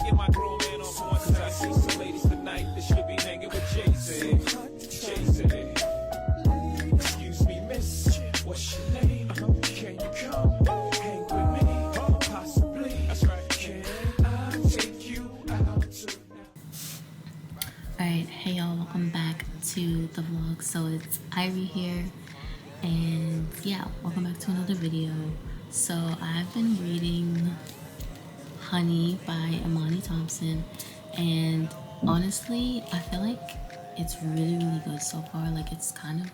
get my grown man on point, cause I see some ladies tonight that should be hanging with Jay-Z. Jay-Z. Excuse me, miss, what's your name? Can you come hang with me? Possibly. That's right. Can I take you out tonight? Alright, hey y'all, welcome back to the vlog. So it's Ivy here, and yeah, welcome back to another video. So I've been reading Honey by Imani Thompson, and honestly, I feel like it's really good so far. Like, it's kind of,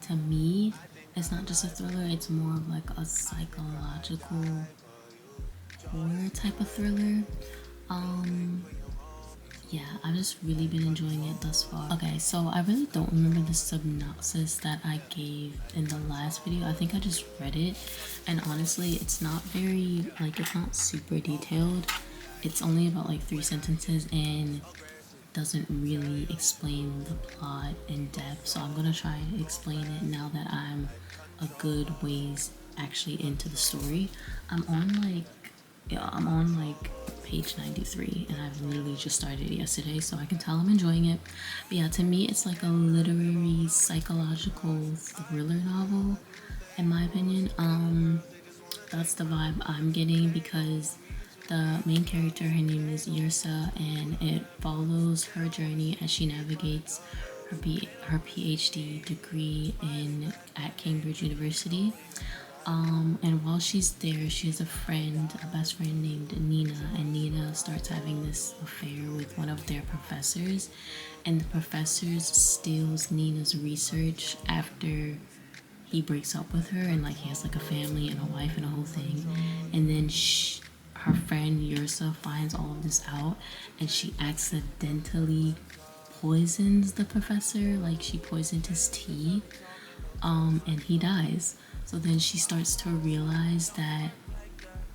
to me, it's not just a thriller, it's more of like a psychological horror type of thriller. Yeah, I've just really been enjoying it thus far. Okay, so I really don't remember the synopsis that I gave in the last video. I think I just read it, and honestly, it's not very, like, it's not super detailed. It's only about like 3 sentences and doesn't really explain the plot in depth. So I'm gonna try to explain it now that I'm a good ways actually into the story. I'm on like page 93, and I've literally just started it yesterday, so I can tell I'm enjoying it. But yeah, to me it's like a literary psychological thriller novel, in my opinion. That's the vibe I'm getting, because the main character, her name is Yursa, and it follows her journey as she navigates her PhD degree at Cambridge University. And while she's there, she has a best friend named Nina, and Nina starts having this affair with one of their professors, and the professor steals Nina's research after he breaks up with her, and like he has like a family and a wife and a whole thing. And then her friend Yursa finds all of this out, and she accidentally poisons the professor. Like, she poisoned his tea, and he dies. So then she starts to realize that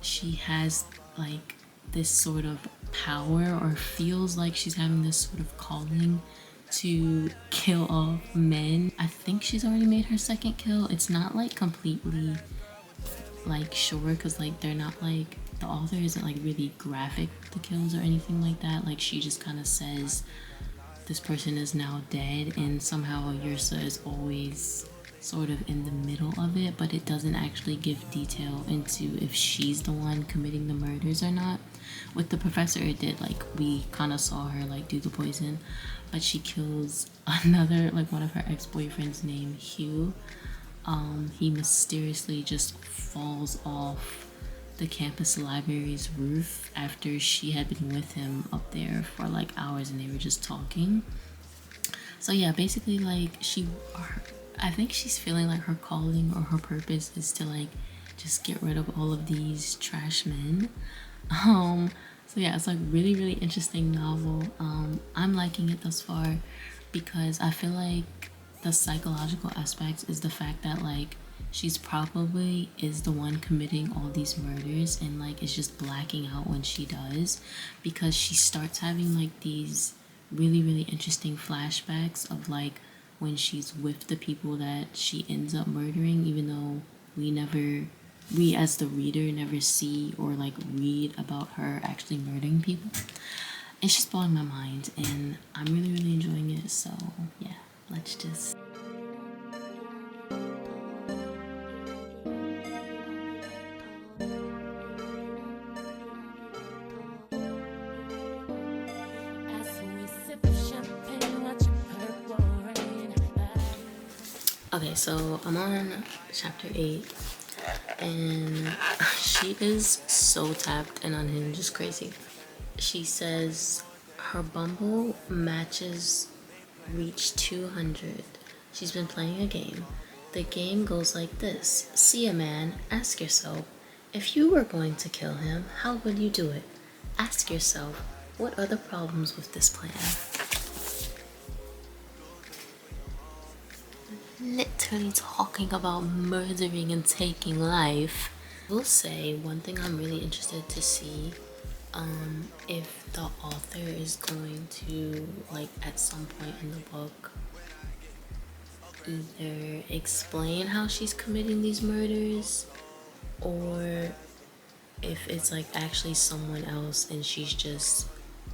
she has like this sort of power, or feels like she's having this sort of calling to kill off men. I think she's already made her second kill. It's not like completely like sure, because like they're not like, the author isn't like really graphic, the kills or anything like that. Like, she just kind of says this person is now dead, and somehow Yursa is always sort of in the middle of it, but it doesn't actually give detail into if she's the one committing the murders or not. With the professor, it did, like, we kind of saw her like do the poison, but she kills another, like, one of her ex-boyfriends named Hugh. He mysteriously just falls off the campus library's roof after she had been with him up there for like hours, and they were just talking. So yeah, basically, like, I think she's feeling like her calling or her purpose is to like just get rid of all of these trash men. So yeah, it's like really interesting novel. I'm liking it thus far, because I feel like the psychological aspects is the fact that like she's probably is the one committing all these murders, and like it's just blacking out when she does, because she starts having like these really interesting flashbacks of like when she's with the people that she ends up murdering, even though we as the reader never see or like read about her actually murdering people. It's just blowing my mind, and I'm really enjoying it. So yeah, let's just Okay, so I'm on chapter 8, and she is so tapped and unhinged, just crazy. She says her Bumble matches reach 200. She's been playing a game. The game goes like this. See a man, ask yourself, if you were going to kill him, how would you do it? Ask yourself, what are the problems with this plan? Literally talking about murdering and taking life. I will say one thing I'm really interested to see, if the author is going to, like, at some point in the book, either explain how she's committing these murders, or if it's like actually someone else and she's just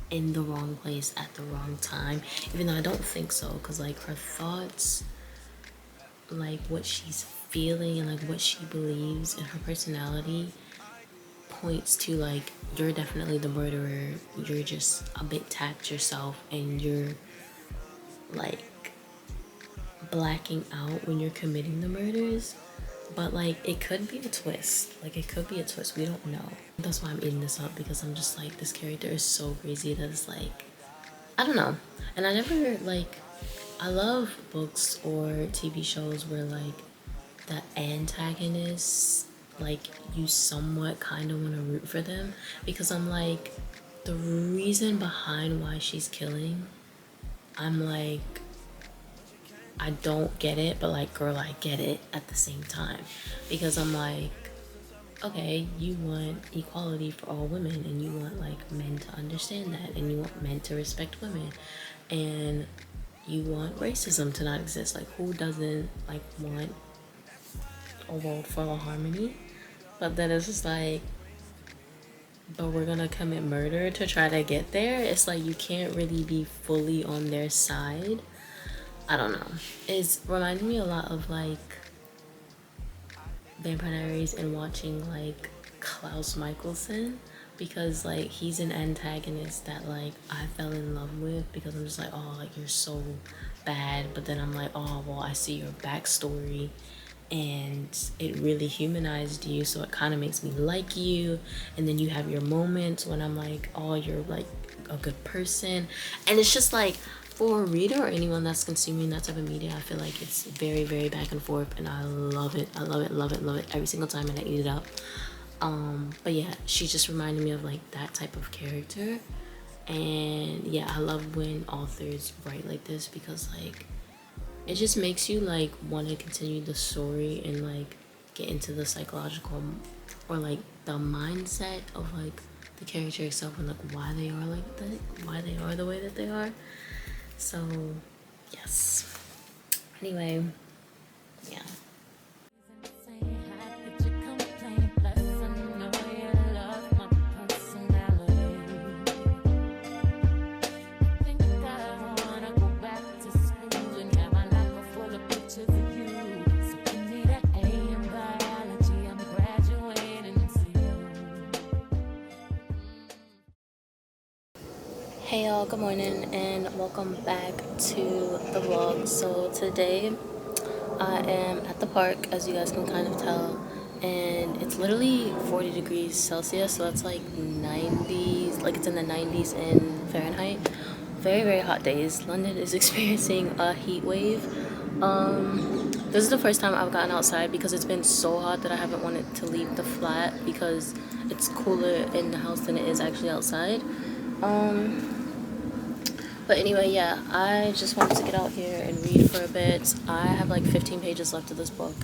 in the wrong place at the wrong time, even though I don't think so, because like her thoughts, like what she's feeling and like what she believes and her personality points to like you're definitely the murderer. You're just a bit tapped yourself and you're like blacking out when you're committing the murders. But like it could be a twist. Like it could be a twist. We don't know. That's why I'm eating this up, because I'm just like, this character is so crazy that it's like, I don't know. And I never like, I love books or TV shows where like the antagonists, like you somewhat kind of want to root for them, because I'm like, the reason behind why she's killing, I'm like, I don't get it, but like, girl, I get it at the same time, because I'm like, okay, you want equality for all women and you want like men to understand that and you want men to respect women and you want racism to not exist. Like, who doesn't like want a world full of harmony? But then it's just like, but we're gonna commit murder to try to get there. It's like you can't really be fully on their side. I don't know. It's reminding me a lot of like Vampire Diaries and watching like Klaus Michelson, because like he's an antagonist that like I fell in love with, because I'm just like, oh, like you're so bad, but then I'm like, oh well, I see your backstory and it really humanized you, so it kind of makes me like you. And then you have your moments when I'm like, oh, you're like a good person. And it's just like, for a reader or anyone that's consuming that type of media, I feel like it's very, very back and forth, and I love it. I love it, love it, love it every single time, and I eat it up. But yeah, she just reminded me of like that type of character. And yeah, I love when authors write like this, because like it just makes you like want to continue the story and like get into the psychological or like the mindset of like the character itself, and like why they are like that, why they are the way that they are. So yes, anyway, yeah. Hey y'all, good morning and welcome back to the vlog. So today I am at the park, as you guys can kind of tell, and it's literally 40 degrees Celsius, so that's like 90s, like it's in the 90s in Fahrenheit. Very, very hot days. London is experiencing a heat wave. This is the first time I've gotten outside because it's been so hot that I haven't wanted to leave the flat, because it's cooler in the house than it is actually outside. But anyway, yeah, I just wanted to get out here and read for a bit. I have like 15 pages left of this book,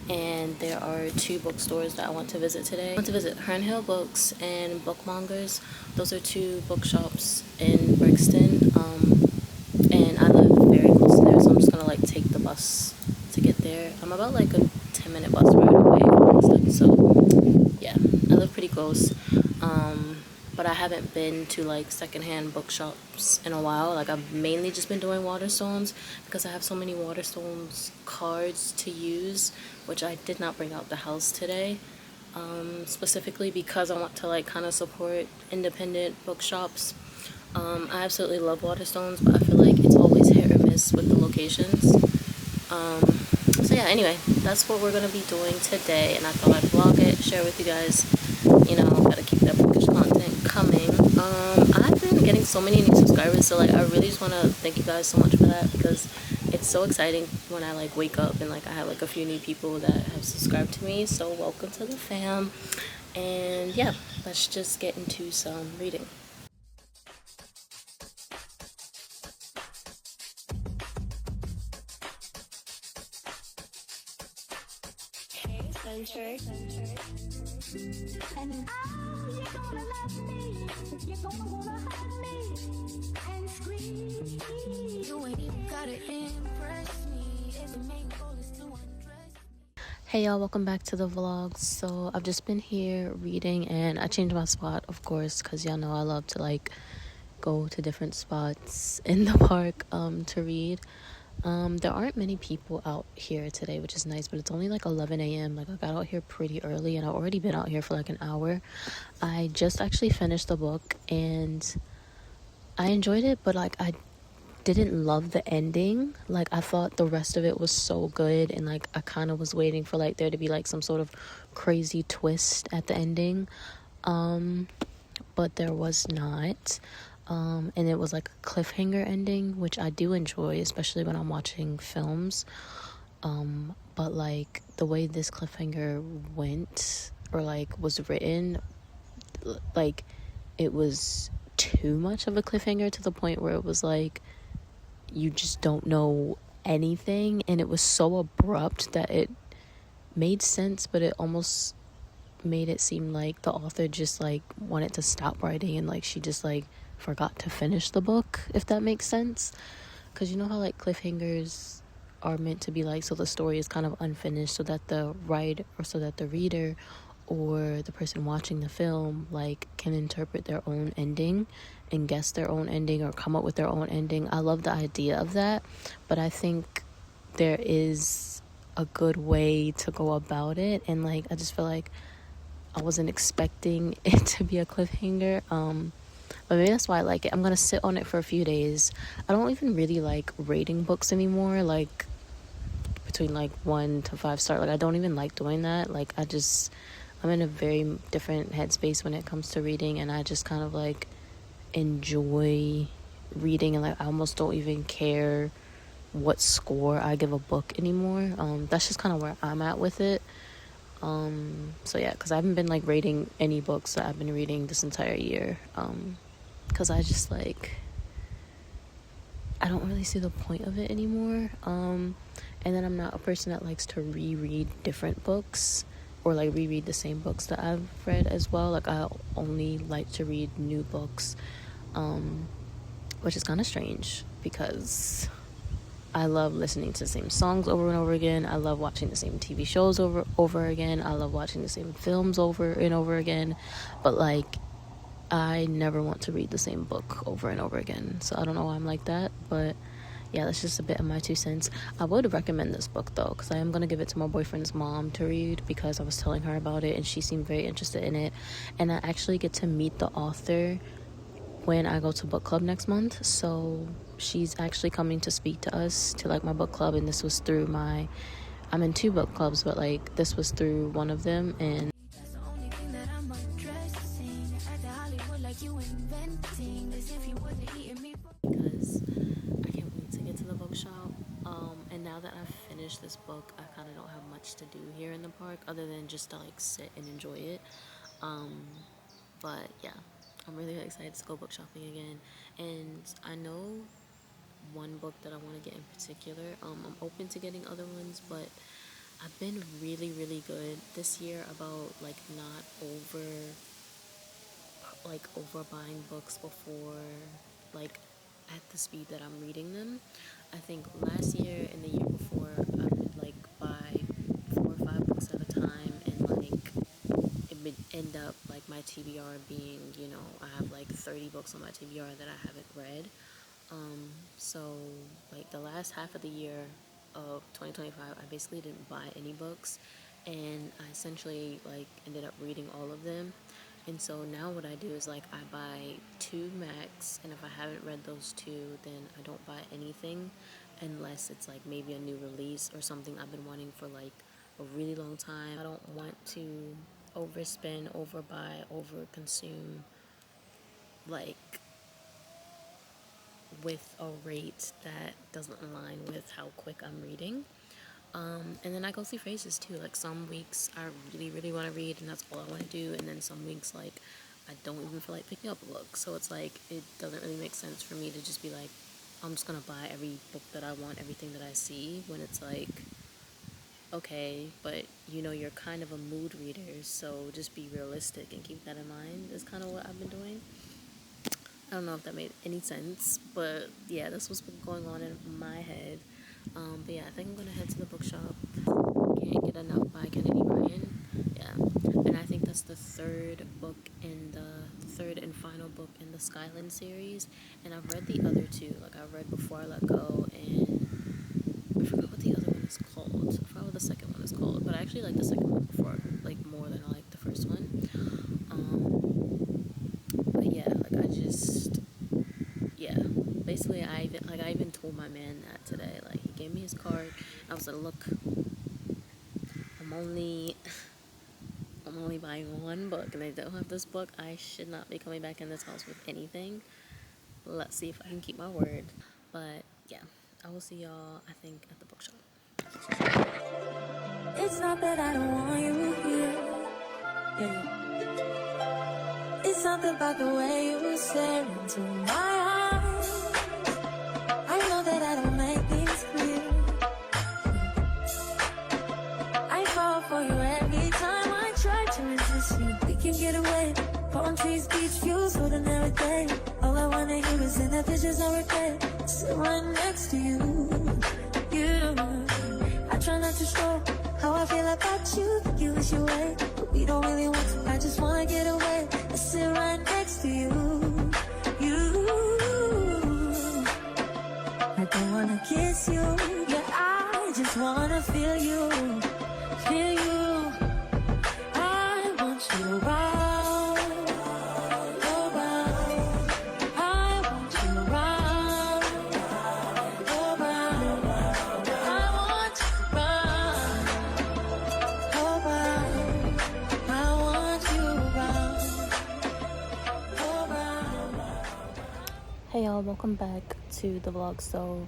and there are 2 bookstores that I want to visit today. I want to visit Herne Hill Books and Bookmongers. Those are 2 bookshops in Brixton, and I live very close to there, so I'm just gonna like take the bus to get there. I'm about like a 10-minute bus ride away from Brixton, so yeah, I live pretty close. But I haven't been to like secondhand bookshops in a while. Like I've mainly just been doing Waterstones, because I have so many Waterstones cards to use, which I did not bring out the house today, specifically because I want to like kind of support independent bookshops. I absolutely love Waterstones, but I feel like it's always hit or miss with the locations. So yeah, anyway, that's what we're gonna be doing today, and I thought I'd vlog it, share with you guys. You know, gotta keep that bookish content coming. I've been getting so many new subscribers, so like I really just want to thank you guys so much for that, because it's so exciting when I like wake up and like I have like a few new people that have subscribed to me. So welcome to the fam, and yeah, let's just get into some reading. Century. And you're gonna love me, you're gonna wanna hug me and scream. You ain't even gotta impress me, if the main goal is to undress me. Hey y'all, welcome back to the vlog. So I've just been here reading, and I changed my spot, of course, because y'all know I love to like go to different spots in the park to read. There aren't many people out here today, which is nice, but it's only like 11 a.m. Like I got out here pretty early, and I've already been out here for like an hour. I just actually finished the book, and I enjoyed it, but like I didn't love the ending. Like I thought the rest of it was so good, and like I kind of was waiting for like there to be like some sort of crazy twist at the ending. But there was not. And it was like a cliffhanger ending, which I do enjoy, especially when I'm watching films. But like the way this cliffhanger went or like was written, like it was too much of a cliffhanger to the point where it was like you just don't know anything, and it was so abrupt that it made sense, but it almost made it seem like the author just like wanted to stop writing, and like she just like forgot to finish the book, if that makes sense. Because you know how like cliffhangers are meant to be like, so the story is kind of unfinished, so that the writer, or so that the reader or the person watching the film like can interpret their own ending and guess their own ending or come up with their own ending. I love the idea of that, but I think there is a good way to go about it, and like I just feel like I wasn't expecting it to be a cliffhanger. But maybe that's why I like it. I'm gonna sit on it for a few days. I don't even really like rating books anymore, like between like 1 to 5 star. Like I don't even like doing that. Like I'm in a very different headspace when it comes to reading, and I just kind of like enjoy reading, and like I almost don't even care what score I give a book anymore. That's just kind of where I'm at with it. So yeah, because I haven't been like rating any books that I've been reading this entire year. Because I just like, I don't really see the point of it anymore. And then I'm not a person that likes to reread different books or like reread the same books that I've read as well. Like I only like to read new books, which is kind of strange because I love listening to the same songs over and over again. I love watching the same TV shows over again. I love watching the same films over and over again. But like I never want to read the same book over and over again. So I don't know why I'm like that, but yeah, that's just a bit of my 2 cents. I would recommend this book though, because I am going to give it to my boyfriend's mom to read, because I was telling her about it and she seemed very interested in it. And I actually get to meet the author when I go to book club next month. So she's actually coming to speak to us, to like my book club, and this was through I'm in 2 book clubs, but like this was through one of them. And because I can't wait to get to the bookshop. And now that I've finished this book, I kind of don't have much to do here in the park other than just to like sit and enjoy it. But yeah, I'm really excited to go book shopping again. And I know one book that I want to get in particular. I'm open to getting other ones, but I've been really good this year about like not over buying books before, like at the speed that I'm reading them. I think last year and the year before I would like buy 4 or 5 books at a time, and like it would end up like my TBR being, I have like 30 books on my TBR that I haven't read. So like the last half of the year of 2025, I basically didn't buy any books, and I essentially like ended up reading all of them. And so now what I do is like I buy 2 max, and if I haven't read those 2, then I don't buy anything unless it's like maybe a new release or something I've been wanting for like a really long time. I don't want to overspend, overbuy, overconsume, like with a rate that doesn't align with how quick I'm reading. And then I go through phases too. Like some weeks I really want to read, and that's all I want to do. And then some weeks like I don't even feel like picking up a book. So it's like it doesn't really make sense for me to just be like, I'm just gonna buy every book that I want, everything that I see. When it's like, okay, but you're kind of a mood reader, so just be realistic and keep that in mind. Is kind of what I've been doing. I don't know if that made any sense, but yeah, that's what's been going on in my head. But yeah, I think I'm gonna head to the bookshop, Can't Get Enough by Kennedy Ryan. Yeah, and I think that's the third and final book in the Skyland series. And I've read the other two. Like I've read Before I Let Go, and I forgot what the other one is called. I forgot what the second one is called, but I actually like the second one before, like more than I like the first one. But yeah, like I just, yeah. Basically, I even told my man that today. Like he gave me his card. I was like, look, I'm only buying one book, and I don't have this book. I should not be coming back in this house with anything. Let's see if I can keep my word. But yeah, I will see y'all, I think, at the bookshop. It's not that I don't want you here. Yeah. It's something about the way you stare into my eyes. I know that I don't make things clear. I fall for you every time I try to resist you. We can get away. Palm trees, beach views, ordinary day. All I wanna hear is in the pictures I regret. Sit right next to you. I try not to show how I feel about you. You wish you wait, but we don't really want to. I just wanna get away. I sit right next to you. I don't wanna kiss you. Yeah, I just wanna feel you. Feel you. I want you around. Around. I want you around. Around. I want you around. Around. I want you around. Hey y'all, welcome back to the vlog. So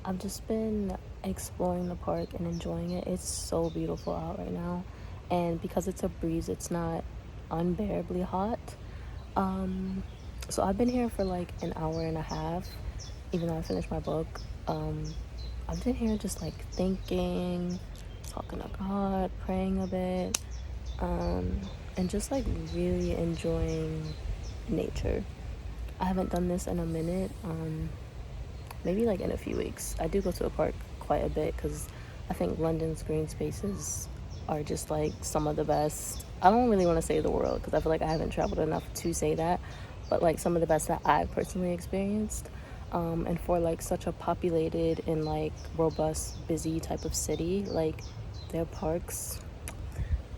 I've just been exploring the park and enjoying it. It's so beautiful out right now, and because it's a breeze, it's not unbearably hot. So I've been here for like an hour and a half, even though I finished my book. I've been here just like thinking, talking to God, praying a bit, and just like really enjoying nature. I haven't done this in a minute, maybe like in a few weeks. I do go to the park quite a bit because I think London's green spaces are just like some of the best. I don't really want to say the world because I feel like I haven't traveled enough to say that, but like some of the best that I've personally experienced. And for like such a populated and like robust, busy type of city, like their parks.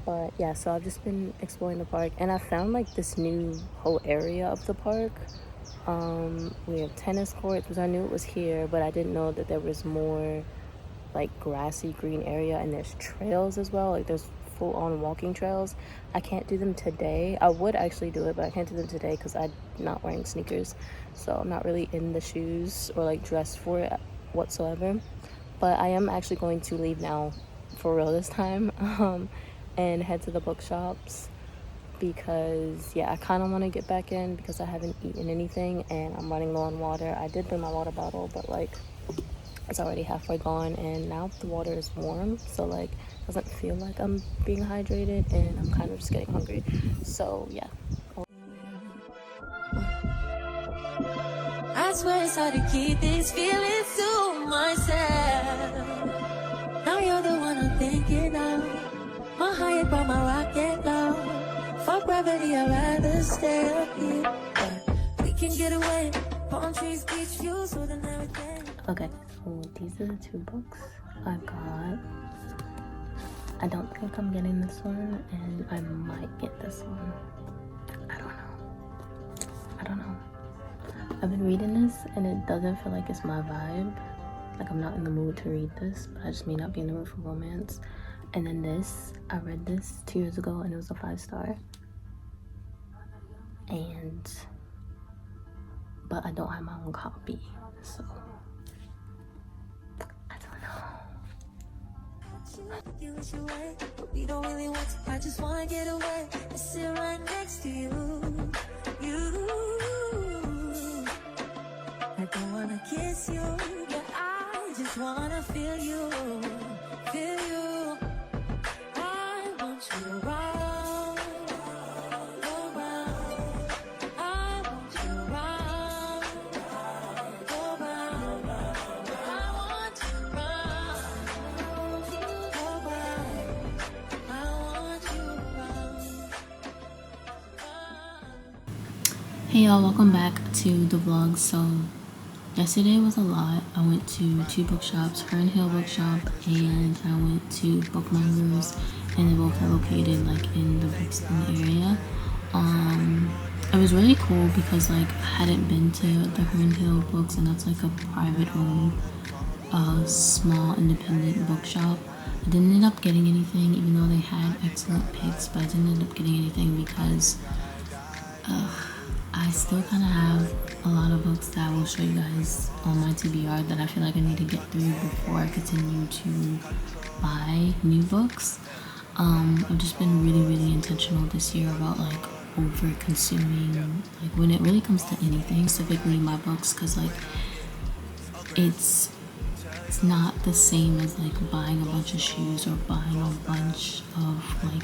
But yeah, so I've just been exploring the park, and I found like this new whole area of the park. We have tennis courts, which I knew it was here, but I didn't know that there was more like grassy green area, and there's trails as well. Like there's full-on walking trails. I can't do them today. I would actually do it, but I can't do them today because I'm not wearing sneakers, so I'm not really in the shoes or like dressed for it whatsoever. But I am actually going to leave now for real this time, and head to the bookshops because yeah, I kind of want to get back in because I haven't eaten anything and I'm running low on water. I did bring my water bottle, but like it's already halfway gone, and now the water is warm, so like it doesn't feel like I'm being hydrated, and I'm kind of just getting hungry. So yeah. I swear it's hard to keep these feelings to myself. Now you're the one I'm thinking of. My high brought my rocket low. Fuck gravity, I'd rather stay up here. But we can get away. Palm trees, beach views, ordinary day. Okay, so these are the two books I got. I don't think I'm getting this one, and I might get this one. I don't know. I've been reading this, and it doesn't feel like it's my vibe. Like I'm not in the mood to read this, but I just may not be in the mood for romance. And then this, I read this 2 years ago, and it was a 5-star. But I don't have my own copy, so I don't know. You wish you wait, but we don't really want to. I just wanna get away and sit right next to you. I don't wanna kiss you, yeah, I just wanna feel you. Feel you. I want you around. Around. I want you around. Around. I want you around. Around. Hey y'all, welcome back to the vlog. So yesterday was a lot. I went to two bookshops, Hern Hill Bookshop, and I went to Bookmongers, and they both are located like in the Brixton area. It was really cool because like I hadn't been to the Hern Hill Books, and that's like a private owned small independent bookshop. I didn't end up getting anything, even though they had excellent picks, but I didn't end up getting anything because I still kind of have a lot of books that I will show you guys on my TBR that I feel like I need to get through before I continue to buy new books. I've just been really intentional this year about like over consuming, like when it really comes to anything, specifically my books, because like it's not the same as like buying a bunch of shoes or buying a bunch of like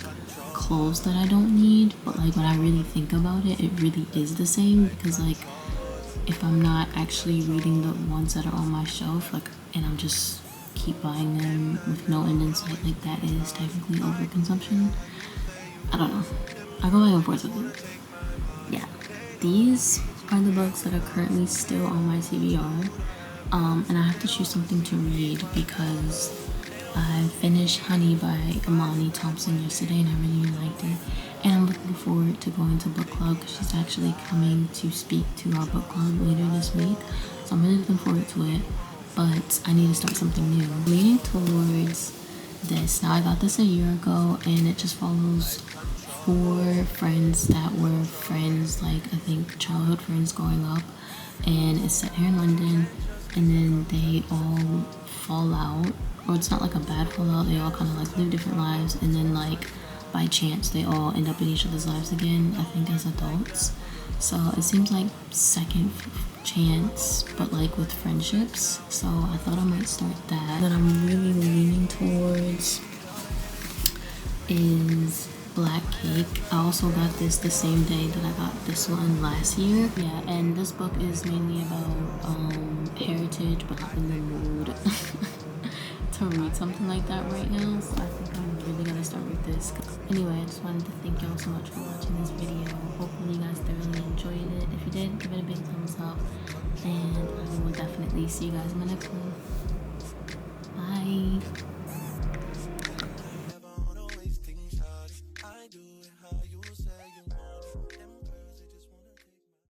clothes that I don't need. But like when I really think about it, it really is the same, because like if I'm not actually reading the ones that are on my shelf, like, and I'm just keep buying them with no end in sight, like that is technically overconsumption. I don't know, I go back and forth with it. Yeah, these are the books that are currently still on my TBR. And I have to choose something to read because I finished Honey by Imani Thompson yesterday and I really liked it. And I'm looking forward to going to book club because she's actually coming to speak to our book club later this week. So I'm really looking forward to it, but I need to start something new. I'm leaning towards this. Now I got this a year ago and it just follows 4 friends that were friends, like I think childhood friends growing up, and it's set here in London. And then they all fall out, or it's not like a bad fallout, they all kind of like live different lives, and then like by chance they all end up in each other's lives again, I think as adults. So it seems like second chance, but like with friendships. So I thought I might start that. That I'm really leaning towards is Black Cake. I also got this the same day that I got this one last year. Yeah, and this book is mainly about heritage, but I'm in the mood to read something like that right now, so I think I'm really gonna start with this. Anyway, I just wanted to thank y'all so much for watching this video. Hopefully you guys thoroughly enjoyed it. If you did, give it a big thumbs up, and I will definitely see you guys in the next one. Bye.